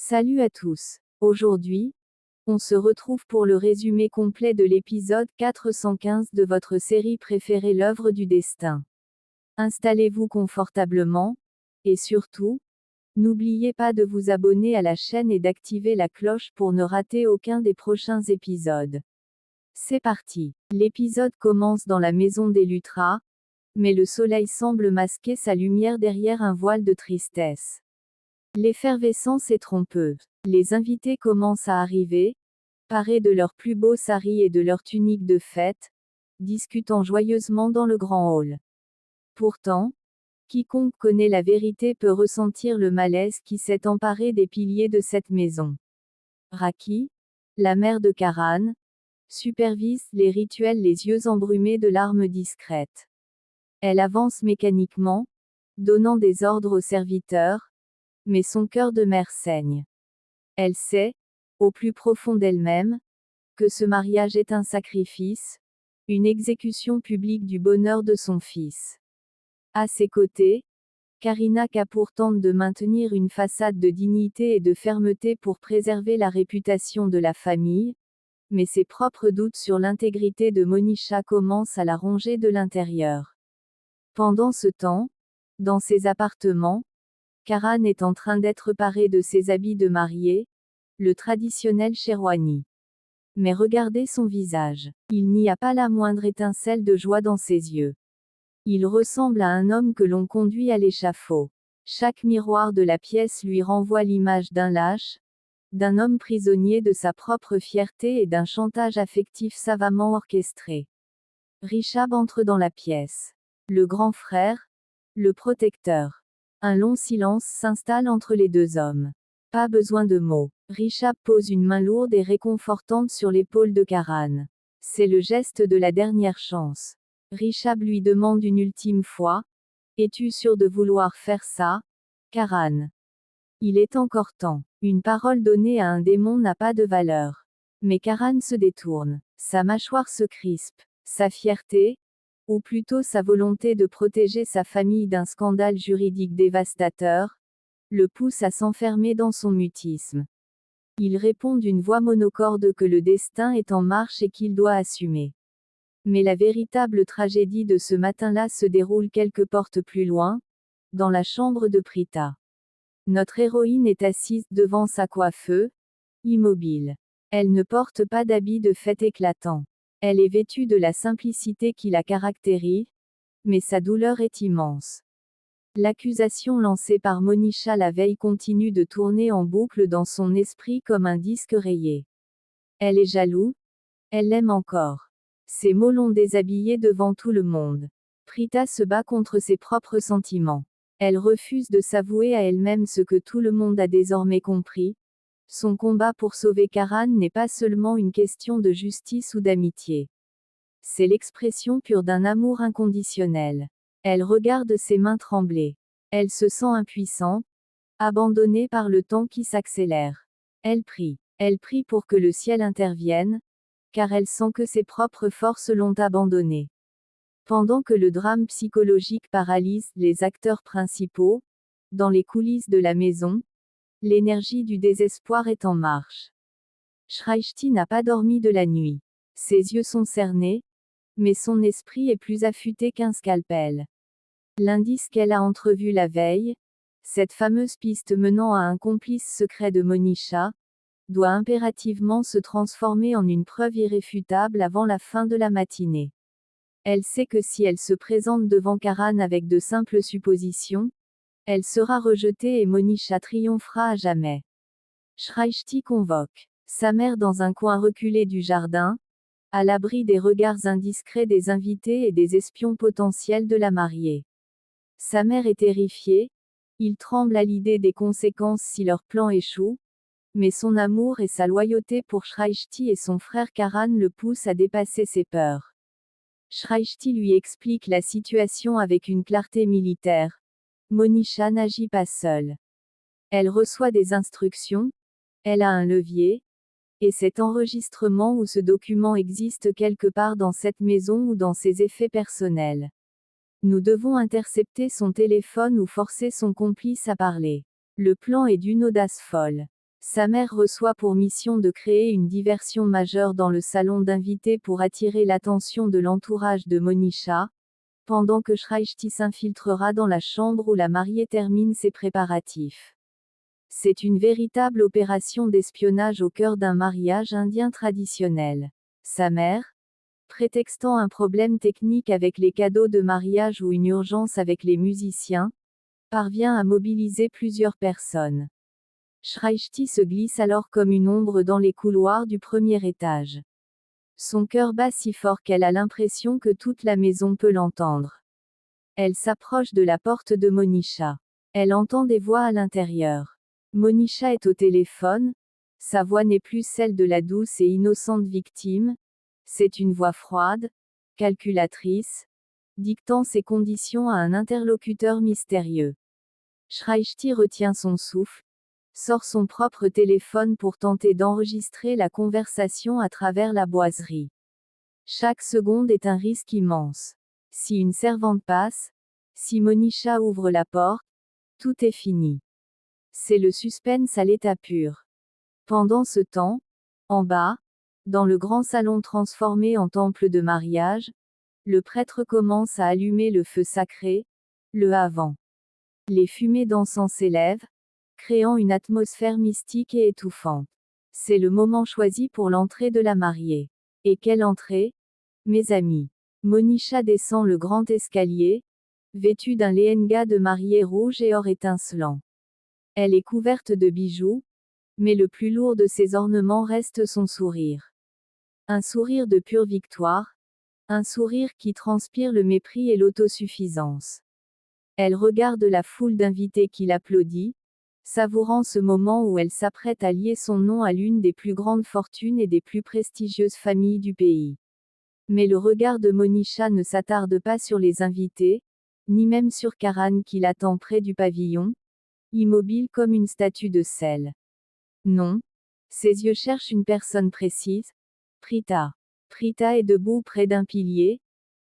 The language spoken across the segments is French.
Salut à tous. Aujourd'hui, on se retrouve pour le résumé complet de l'épisode 415 de votre série préférée L'œuvre du destin. Installez-vous confortablement, et surtout, n'oubliez pas de vous abonner à la chaîne et d'activer la cloche pour ne rater aucun des prochains épisodes. C'est parti. L'épisode commence dans la maison des Luttra, mais le soleil semble masquer sa lumière derrière un voile de tristesse. L'effervescence est trompeuse. Les invités commencent à arriver, parés de leurs plus beaux saris et de leurs tuniques de fête, discutant joyeusement dans le grand hall. Pourtant, quiconque connaît la vérité peut ressentir le malaise qui s'est emparé des piliers de cette maison. Raki, la mère de Karan, supervise les rituels les yeux embrumés de larmes discrètes. Elle avance mécaniquement, donnant des ordres aux serviteurs, mais son cœur de mère saigne. Elle sait, au plus profond d'elle-même, que ce mariage est un sacrifice, une exécution publique du bonheur de son fils. À ses côtés, Karina Kapoor tente de maintenir une façade de dignité et de fermeté pour préserver la réputation de la famille, mais ses propres doutes sur l'intégrité de Monisha commencent à la ronger de l'intérieur. Pendant ce temps, dans ses appartements, Karan est en train d'être parée de ses habits de mariée, le traditionnel sherwani. Mais regardez son visage. Il n'y a pas la moindre étincelle de joie dans ses yeux. Il ressemble à un homme que l'on conduit à l'échafaud. Chaque miroir de la pièce lui renvoie l'image d'un lâche, d'un homme prisonnier de sa propre fierté et d'un chantage affectif savamment orchestré. Rishab entre dans la pièce. Le grand frère, le protecteur. Un long silence s'installe entre les deux hommes. Pas besoin de mots. Rishab pose une main lourde et réconfortante sur l'épaule de Karan. C'est le geste de la dernière chance. Rishab lui demande une ultime fois. Es-tu sûr de vouloir faire ça, Karan? Il est encore temps. Une parole donnée à un démon n'a pas de valeur. Mais Karan se détourne. Sa mâchoire se crispe. Sa fierté, ou plutôt sa volonté de protéger sa famille d'un scandale juridique dévastateur, le pousse à s'enfermer dans son mutisme. Il répond d'une voix monocorde que le destin est en marche et qu'il doit assumer. Mais la véritable tragédie de ce matin-là se déroule quelques portes plus loin, dans la chambre de Prita. Notre héroïne est assise devant sa coiffeuse, immobile. Elle ne porte pas d'habit de fête éclatant. Elle est vêtue de la simplicité qui la caractérise, mais sa douleur est immense. L'accusation lancée par Monisha la veille continue de tourner en boucle dans son esprit comme un disque rayé. Elle est jalouse, elle l'aime encore. Ces mots l'ont déshabillée devant tout le monde. Prita se bat contre ses propres sentiments. Elle refuse de s'avouer à elle-même ce que tout le monde a désormais compris. Son combat pour sauver Karan n'est pas seulement une question de justice ou d'amitié. C'est l'expression pure d'un amour inconditionnel. Elle regarde ses mains trembler. Elle se sent impuissante, abandonnée par le temps qui s'accélère. Elle prie. Elle prie pour que le ciel intervienne, car elle sent que ses propres forces l'ont abandonnée. Pendant que le drame psychologique paralyse les acteurs principaux, dans les coulisses de la maison, l'énergie du désespoir est en marche. Shrishti n'a pas dormi de la nuit. Ses yeux sont cernés, mais son esprit est plus affûté qu'un scalpel. L'indice qu'elle a entrevu la veille, cette fameuse piste menant à un complice secret de Monisha, doit impérativement se transformer en une preuve irréfutable avant la fin de la matinée. Elle sait que si elle se présente devant Karan avec de simples suppositions, elle sera rejetée et Monisha triomphera à jamais. Shrishti convoque sa mère dans un coin reculé du jardin, à l'abri des regards indiscrets des invités et des espions potentiels de la mariée. Sa mère est terrifiée, il tremble à l'idée des conséquences si leur plan échoue, mais son amour et sa loyauté pour Shrishti et son frère Karan le poussent à dépasser ses peurs. Shrishti lui explique la situation avec une clarté militaire. Monisha n'agit pas seule. Elle reçoit des instructions, elle a un levier, et cet enregistrement ou ce document existe quelque part dans cette maison ou dans ses effets personnels. Nous devons intercepter son téléphone ou forcer son complice à parler. Le plan est d'une audace folle. Sa mère reçoit pour mission de créer une diversion majeure dans le salon d'invités pour attirer l'attention de l'entourage de Monisha, pendant que Shrishti s'infiltrera dans la chambre où la mariée termine ses préparatifs. C'est une véritable opération d'espionnage au cœur d'un mariage indien traditionnel. Sa mère, prétextant un problème technique avec les cadeaux de mariage ou une urgence avec les musiciens, parvient à mobiliser plusieurs personnes. Shrishti se glisse alors comme une ombre dans les couloirs du premier étage. Son cœur bat si fort qu'elle a l'impression que toute la maison peut l'entendre. Elle s'approche de la porte de Monisha. Elle entend des voix à l'intérieur. Monisha est au téléphone. Sa voix n'est plus celle de la douce et innocente victime. C'est une voix froide, calculatrice, dictant ses conditions à un interlocuteur mystérieux. Shrishti retient son souffle, sort son propre téléphone pour tenter d'enregistrer la conversation à travers la boiserie. Chaque seconde est un risque immense. Si une servante passe, si Monisha ouvre la porte, tout est fini. C'est le suspense à l'état pur. Pendant ce temps, en bas, dans le grand salon transformé en temple de mariage, le prêtre commence à allumer le feu sacré, le havan. Les fumées d'encens s'élèvent, créant une atmosphère mystique et étouffante. C'est le moment choisi pour l'entrée de la mariée. Et quelle entrée, mes amis! Monisha descend le grand escalier, vêtue d'un lehenga de mariée rouge et or étincelant. Elle est couverte de bijoux, mais le plus lourd de ses ornements reste son sourire. Un sourire de pure victoire, un sourire qui transpire le mépris et l'autosuffisance. Elle regarde la foule d'invités qui l'applaudit, savourant ce moment où elle s'apprête à lier son nom à l'une des plus grandes fortunes et des plus prestigieuses familles du pays. Mais le regard de Monisha ne s'attarde pas sur les invités, ni même sur Karan qui l'attend près du pavillon, immobile comme une statue de sel. Non. Ses yeux cherchent une personne précise, Prita. Prita est debout près d'un pilier,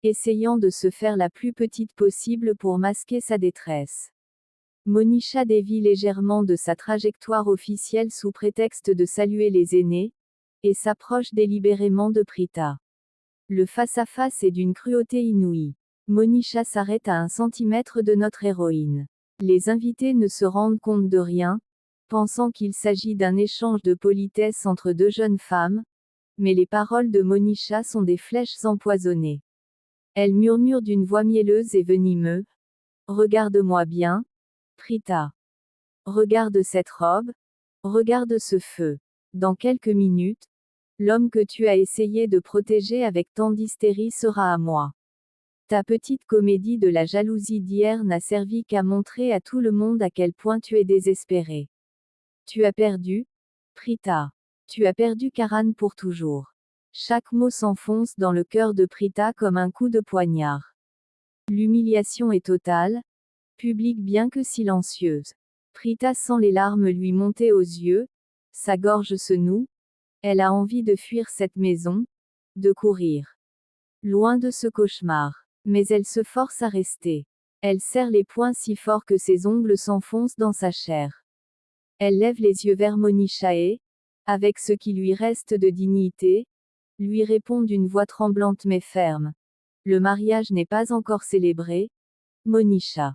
essayant de se faire la plus petite possible pour masquer sa détresse. Monisha dévie légèrement de sa trajectoire officielle sous prétexte de saluer les aînés, et s'approche délibérément de Prita. Le face-à-face est d'une cruauté inouïe. Monisha s'arrête à 1 centimètre de notre héroïne. Les invités ne se rendent compte de rien, pensant qu'il s'agit d'un échange de politesse entre deux jeunes femmes, mais les paroles de Monisha sont des flèches empoisonnées. Elle murmure d'une voix mielleuse et venimeuse. Regarde-moi bien, Prita. Regarde cette robe. Regarde ce feu. Dans quelques minutes, l'homme que tu as essayé de protéger avec tant d'hystérie sera à moi. Ta petite comédie de la jalousie d'hier n'a servi qu'à montrer à tout le monde à quel point tu es désespéré. Tu as perdu, Prita. Tu as perdu Karan pour toujours. Chaque mot s'enfonce dans le cœur de Prita comme un coup de poignard. L'humiliation est totale, publique bien que silencieuse. Prita sent les larmes lui monter aux yeux, sa gorge se noue, elle a envie de fuir cette maison, de courir. Loin de ce cauchemar. Mais elle se force à rester. Elle serre les poings si fort que ses ongles s'enfoncent dans sa chair. Elle lève les yeux vers Monisha et, avec ce qui lui reste de dignité, lui répond d'une voix tremblante mais ferme. Le mariage n'est pas encore célébré, Monisha.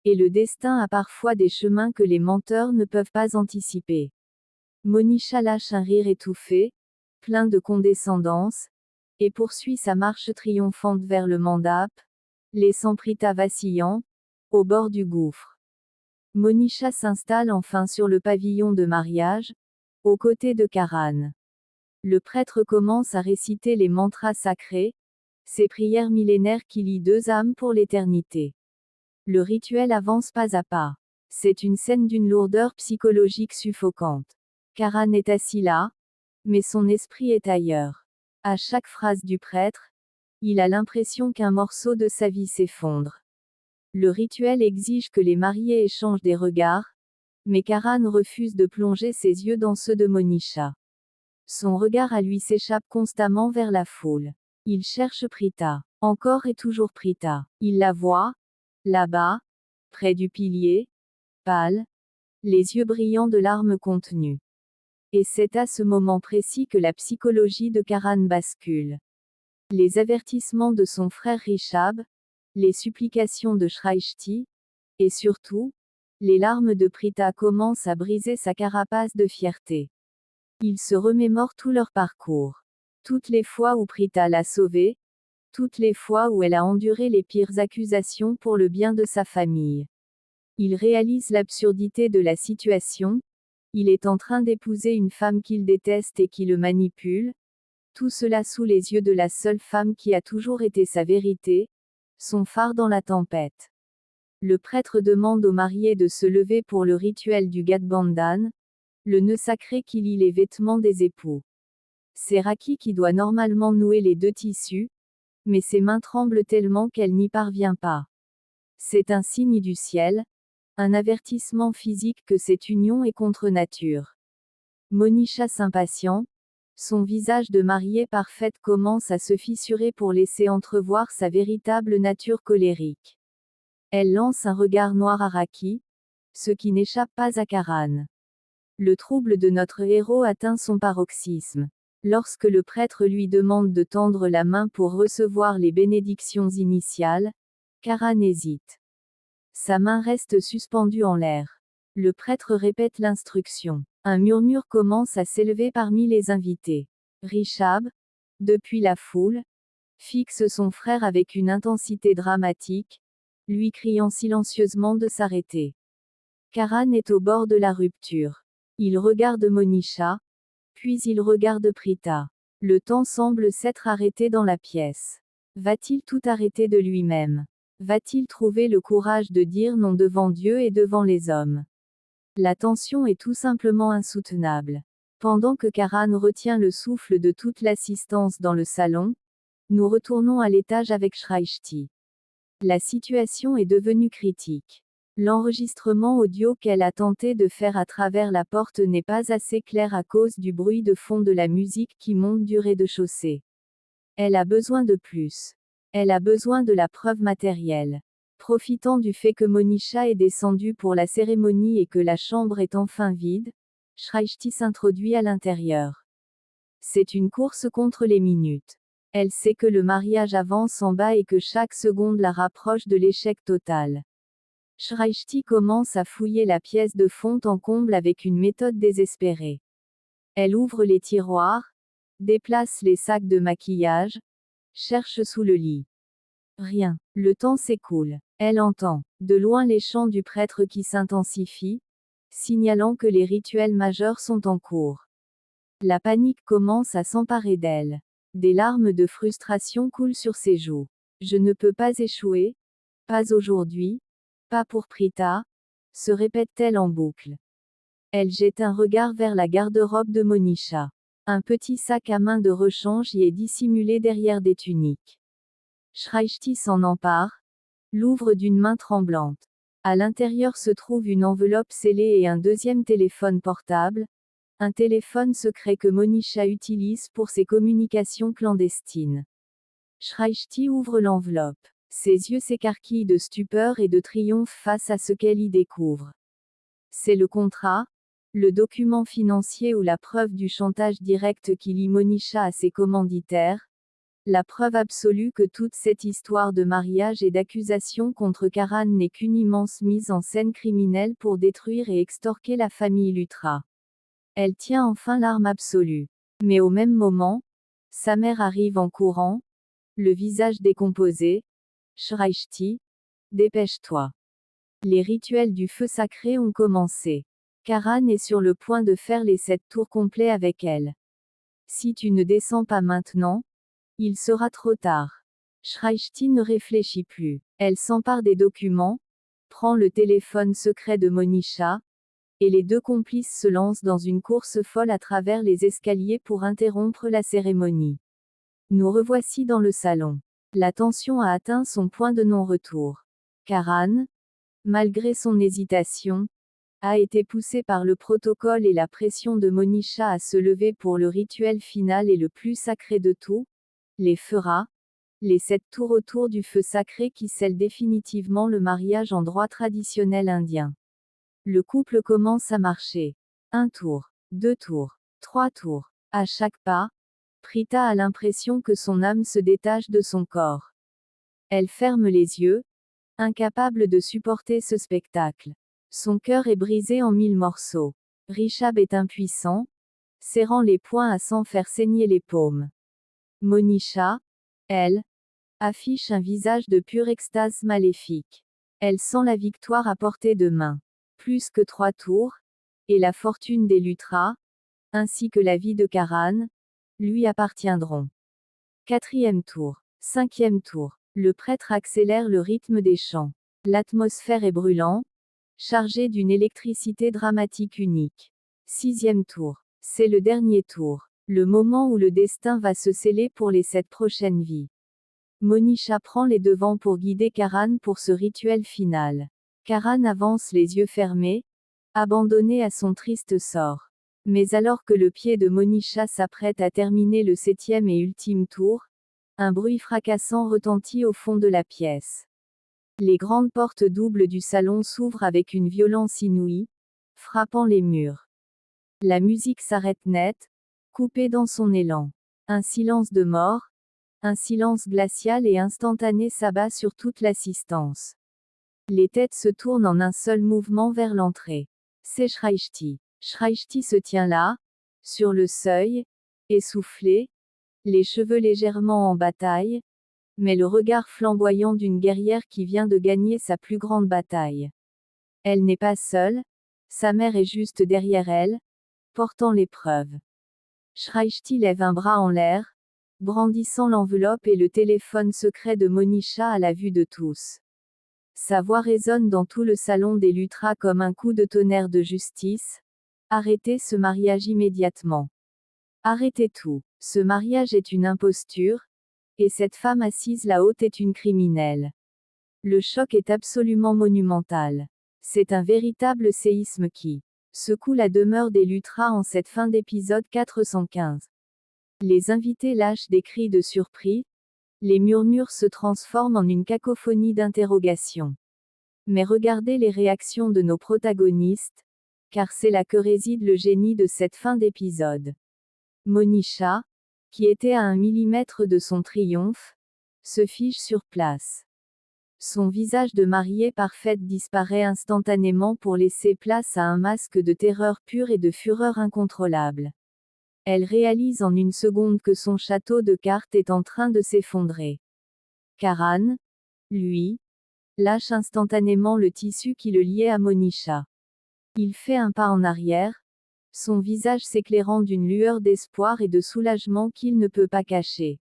Et le destin a parfois des chemins que les menteurs ne peuvent pas anticiper. Monisha lâche un rire étouffé, plein de condescendance, et poursuit sa marche triomphante vers le mandap, laissant Prita vacillant, au bord du gouffre. Monisha s'installe enfin sur le pavillon de mariage, aux côtés de Karan. Le prêtre commence à réciter les mantras sacrés, ces prières millénaires qui lient deux âmes pour l'éternité. Le rituel avance pas à pas. C'est une scène d'une lourdeur psychologique suffocante. Karan est assis là, mais son esprit est ailleurs. À chaque phrase du prêtre, il a l'impression qu'un morceau de sa vie s'effondre. Le rituel exige que les mariés échangent des regards, mais Karan refuse de plonger ses yeux dans ceux de Monisha. Son regard à lui s'échappe constamment vers la foule. Il cherche Prita. Encore et toujours Prita. Il la voit, là-bas, près du pilier, pâle, les yeux brillants de larmes contenues. Et c'est à ce moment précis que la psychologie de Karan bascule. Les avertissements de son frère Rishab, les supplications de Shrishti, et surtout, les larmes de Prita commencent à briser sa carapace de fierté. Il se remémore tout leur parcours. Toutes les fois où Prita l'a sauvée, toutes les fois où elle a enduré les pires accusations pour le bien de sa famille. Il réalise l'absurdité de la situation. Il est en train d'épouser une femme qu'il déteste et qui le manipule. Tout cela sous les yeux de la seule femme qui a toujours été sa vérité, son phare dans la tempête. Le prêtre demande aux mariés de se lever pour le rituel du Gadbandan, le nœud sacré qui lie les vêtements des époux. C'est Raki qui doit normalement nouer les deux tissus, mais ses mains tremblent tellement qu'elle n'y parvient pas. C'est un signe du ciel, un avertissement physique que cette union est contre nature. Monisha s'impatient, son visage de mariée parfaite commence à se fissurer pour laisser entrevoir sa véritable nature colérique. Elle lance un regard noir à Raki, ce qui n'échappe pas à Karan. Le trouble de notre héros atteint son paroxysme. Lorsque le prêtre lui demande de tendre la main pour recevoir les bénédictions initiales, Karan hésite. Sa main reste suspendue en l'air. Le prêtre répète l'instruction. Un murmure commence à s'élever parmi les invités. Rishab, depuis la foule, fixe son frère avec une intensité dramatique, lui criant silencieusement de s'arrêter. Karan est au bord de la rupture. Il regarde Monisha, puis il regarde Prita. Le temps semble s'être arrêté dans la pièce. Va-t-il tout arrêter de lui-même? Va-t-il trouver le courage de dire non devant Dieu et devant les hommes? La tension est tout simplement insoutenable. Pendant que Karan retient le souffle de toute l'assistance dans le salon, nous retournons à l'étage avec Shrishti. La situation est devenue critique. L'enregistrement audio qu'elle a tenté de faire à travers la porte n'est pas assez clair à cause du bruit de fond de la musique qui monte du rez-de-chaussée. Elle a besoin de plus. Elle a besoin de la preuve matérielle. Profitant du fait que Monisha est descendue pour la cérémonie et que la chambre est enfin vide, Shrishti s'introduit à l'intérieur. C'est une course contre les minutes. Elle sait que le mariage avance en bas et que chaque seconde la rapproche de l'échec total. Shrishti commence à fouiller la pièce de fond en comble avec une méthode désespérée. Elle ouvre les tiroirs, déplace les sacs de maquillage, cherche sous le lit. Rien. Le temps s'écoule. Elle entend, de loin les chants du prêtre qui s'intensifient, signalant que les rituels majeurs sont en cours. La panique commence à s'emparer d'elle. Des larmes de frustration coulent sur ses joues. Je ne peux pas échouer, pas aujourd'hui, pas pour Prita, se répète-t-elle en boucle. Elle jette un regard vers la garde-robe de Monisha. Un petit sac à main de rechange y est dissimulé derrière des tuniques. Shrishti s'en empare, l'ouvre d'une main tremblante. À l'intérieur se trouve une enveloppe scellée et un deuxième téléphone portable, un téléphone secret que Monisha utilise pour ses communications clandestines. Shrishti ouvre l'enveloppe. Ses yeux s'écarquillent de stupeur et de triomphe face à ce qu'elle y découvre. C'est le contrat, le document financier ou la preuve du chantage direct qui lie Monisha à ses commanditaires, la preuve absolue que toute cette histoire de mariage et d'accusation contre Karan n'est qu'une immense mise en scène criminelle pour détruire et extorquer la famille Lutra. Elle tient enfin l'arme absolue. Mais au même moment, sa mère arrive en courant, le visage décomposé. Shrishti, dépêche-toi. Les rituels du feu sacré ont commencé. Karan est sur le point de faire les 7 tours complets avec elle. Si tu ne descends pas maintenant, il sera trop tard. Shrishti ne réfléchit plus. Elle s'empare des documents, prend le téléphone secret de Monisha, et les deux complices se lancent dans une course folle à travers les escaliers pour interrompre la cérémonie. Nous revoici dans le salon. La tension a atteint son point de non-retour. Karan, malgré son hésitation, a été poussé par le protocole et la pression de Monisha à se lever pour le rituel final et le plus sacré de tout, les feuras, les 7 tours autour du feu sacré qui scellent définitivement le mariage en droit traditionnel indien. Le couple commence à marcher. 1 tour, 2 tours, 3 tours. À chaque pas, Prita a l'impression que son âme se détache de son corps. Elle ferme les yeux, incapable de supporter ce spectacle. Son cœur est brisé en 1000 morceaux. Rishabh est impuissant, serrant les poings à s'en faire saigner les paumes. Monisha, elle, affiche un visage de pure extase maléfique. Elle sent la victoire à portée de main. Plus que 3 tours, et la fortune des Luthra, ainsi que la vie de Karan, lui appartiendront. 4e tour. 5e tour. Le prêtre accélère le rythme des chants. L'atmosphère est brûlante, chargée d'une électricité dramatique unique. 6e tour. C'est le dernier tour. Le moment où le destin va se sceller pour les 7 prochaines vies. Monisha prend les devants pour guider Karan pour ce rituel final. Karan avance les yeux fermés, abandonné à son triste sort. Mais alors que le pied de Monisha s'apprête à terminer le 7e et ultime tour, un bruit fracassant retentit au fond de la pièce. Les grandes portes doubles du salon s'ouvrent avec une violence inouïe, frappant les murs. La musique s'arrête net, coupée dans son élan. Un silence de mort, un silence glacial et instantané s'abat sur toute l'assistance. Les têtes se tournent en un seul mouvement vers l'entrée. C'est Shrishti. Shrishti se tient là, sur le seuil, essoufflé, les cheveux légèrement en bataille, mais le regard flamboyant d'une guerrière qui vient de gagner sa plus grande bataille. Elle n'est pas seule, sa mère est juste derrière elle, portant l'épreuve. Shrishti lève un bras en l'air, brandissant l'enveloppe et le téléphone secret de Monisha à la vue de tous. Sa voix résonne dans tout le salon des Luthra comme un coup de tonnerre de justice. Arrêtez ce mariage immédiatement. Arrêtez tout. Ce mariage est une imposture, et cette femme assise là-haut est une criminelle. Le choc est absolument monumental. C'est un véritable séisme qui secoue la demeure des Luthra en cette fin d'épisode 415. Les invités lâchent des cris de surprise, les murmures se transforment en une cacophonie d'interrogations. Mais regardez les réactions de nos protagonistes, car c'est là que réside le génie de cette fin d'épisode. Monisha, qui était à 1 millimètre de son triomphe, se fige sur place. Son visage de mariée parfaite disparaît instantanément pour laisser place à un masque de terreur pure et de fureur incontrôlable. Elle réalise en une seconde que son château de cartes est en train de s'effondrer. Karan, lui, lâche instantanément le tissu qui le liait à Monisha. Il fait un pas en arrière, son visage s'éclairant d'une lueur d'espoir et de soulagement qu'il ne peut pas cacher.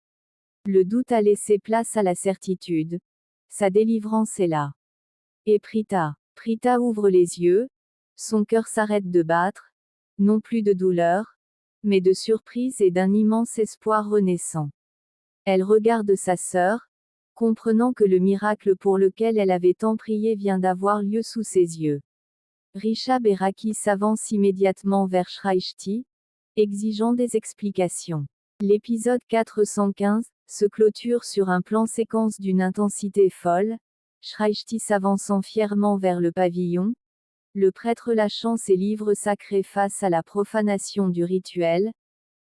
Le doute a laissé place à la certitude. Sa délivrance est là. Et Prita ouvre les yeux, son cœur s'arrête de battre, non plus de douleur, mais de surprise et d'un immense espoir renaissant. Elle regarde sa sœur, comprenant que le miracle pour lequel elle avait tant prié vient d'avoir lieu sous ses yeux. Rishabh et Raki s'avancent immédiatement vers Shrishti, exigeant des explications. L'épisode 415 se clôture sur un plan séquence d'une intensité folle, Shrishti s'avançant fièrement vers le pavillon, le prêtre lâchant ses livres sacrés face à la profanation du rituel,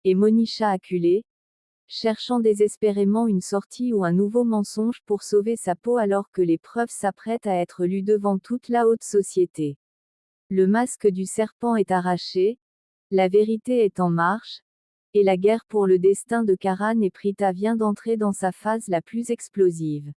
et Monisha acculée, cherchant désespérément une sortie ou un nouveau mensonge pour sauver sa peau alors que les preuves s'apprêtent à être lues devant toute la haute société. Le masque du serpent est arraché, la vérité est en marche, et la guerre pour le destin de Karan et Prita vient d'entrer dans sa phase la plus explosive.